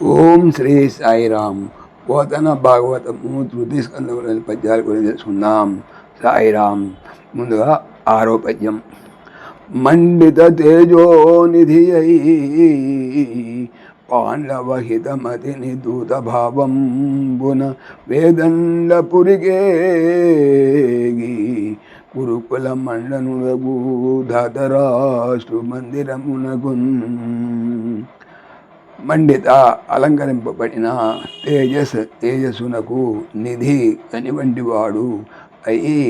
ఓం శ్రీ సాయిరామ్. పోతన భాగవతము తృతీయ స్కంధంలోని పద్యాల గురించి తెలుసుకుందాం. సాయిరామ్. ముందుగా 6వ పద్యం. మండిత తేజోనిధి అయి పాండవహితమతిని దూత భావంబున వేదండపురికేగి కురుకుల మండనుడగు ధాతరాష్ట్రు మందిరమునగున్. మండిత అలంకరింపబడిన తేజస్సునకు నిధి అనివంటివాడు అయి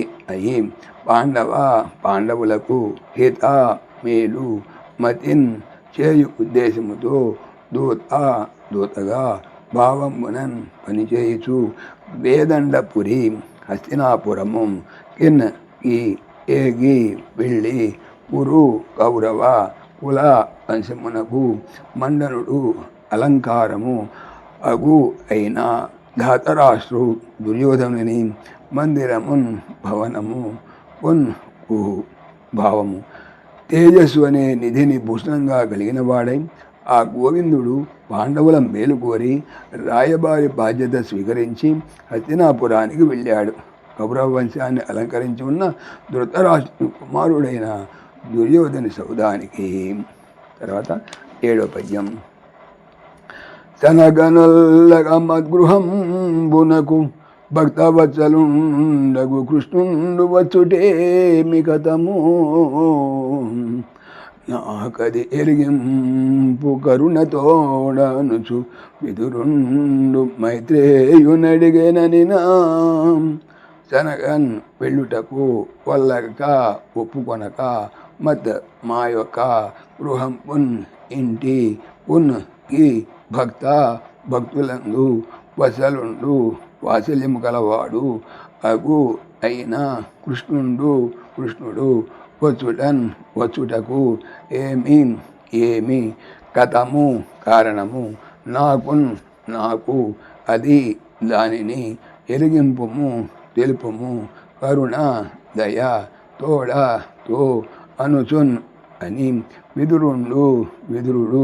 పాండవులకు హిత మేలు మతిన్ చేయు ఉద్దేశముతో దూతగా భావమునన్ పనిచేయుచు వేదండపురి హస్తినాపురము కిన్ ఏగి వెళ్ళి కురు కౌరవ కుల వంశమునకు మండనుడు అలంకారము అగు అయిన ధాతరాష్ట్రు దుర్యోధనుని మందిరమున్ భవనము భావము. తేజస్సు అనే నిధిని భూషణంగా కలిగిన వాడై ఆ గోవిందుడు పాండవుల మేలు కోరి రాయబారి బాధ్యత స్వీకరించి హస్తినాపురానికి వెళ్ళాడు. కౌరవ వంశాన్ని అలంకరించి ఉన్న ధృతరాష్ట్రు కుమారుడైన దుర్యోధని సౌదానికి. తర్వాత 7వ పద్యం. తనగనల్లగ మద్గృహంబునకు భక్తవత్సలుండగు కృష్ణుండు వచ్చుటేమి కథము నాకది ఎరిగింపు కరుణతోడనుచు విదురుండు మైత్రేయునడిగేనని నా శనగన్ వెళ్ళుటకు వల్లక ఒప్పుకొనక మా యొక్క గృహం ఇంటి ఈ భక్తులందు వసలుండు వాత్సల్యము గలవాడు అగు అయిన కృష్ణుడు వచ్చుటకు ఏమి కథము కారణము నాకు అది దానిని ఎరిగింపుము తెలుపుము కరుణ దయ తో అనుచున్ అని విదురుడు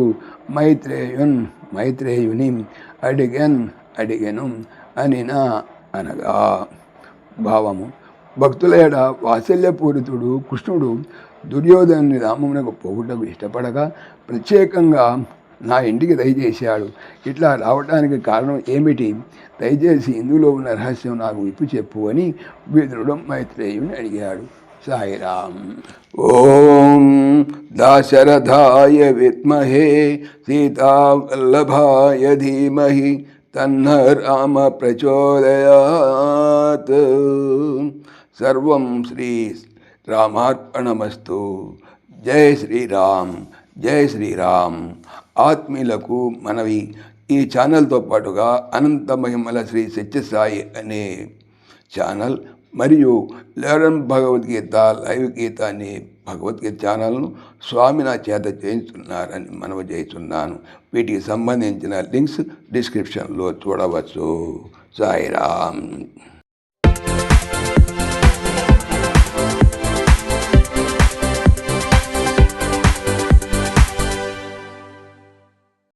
మైత్రేయుని అడిగెను అనినా అనగా. భావము. భక్తుల ఎడ వాత్సల్యపూరితుడు కృష్ణుడు దుర్యోధనుని రామమునకు పోగుటకు ఇష్టపడగా ప్రత్యేకంగా నా ఇంటికి దయచేశాడు. ఇట్లా రావడానికి కారణం ఏమిటి? దయచేసి ఇందులో ఉన్న రహస్యం నాకు విప్పు చెప్పు అని విదురుడు మైత్రేయుని అడిగాడు. సాయిరామ్. ఓం దాశరథాయ విద్మహే సీతావల్లభాయ ధీమహి తన్న రామ ప్రచోదయాత్. సర్వం శ్రీ రామార్పణమస్తు. జై శ్రీరామ్. జై శ్రీరామ్. ఆత్మీయులకు మనవి, ఈ ఛానల్తో పాటుగా అనంత మహిమల శ్రీ సత్యసాయి అనే ఛానల్ మరియు లెవెన్ భగవద్గీత లైవ్ గీత అనే భగవద్గీత ఛానల్ను స్వామి నా చేత చేయించున్నారని మనవి చేస్తున్నాను. వీటికి సంబంధించిన లింక్స్ డిస్క్రిప్షన్లో చూడవచ్చు. సాయిరామ్.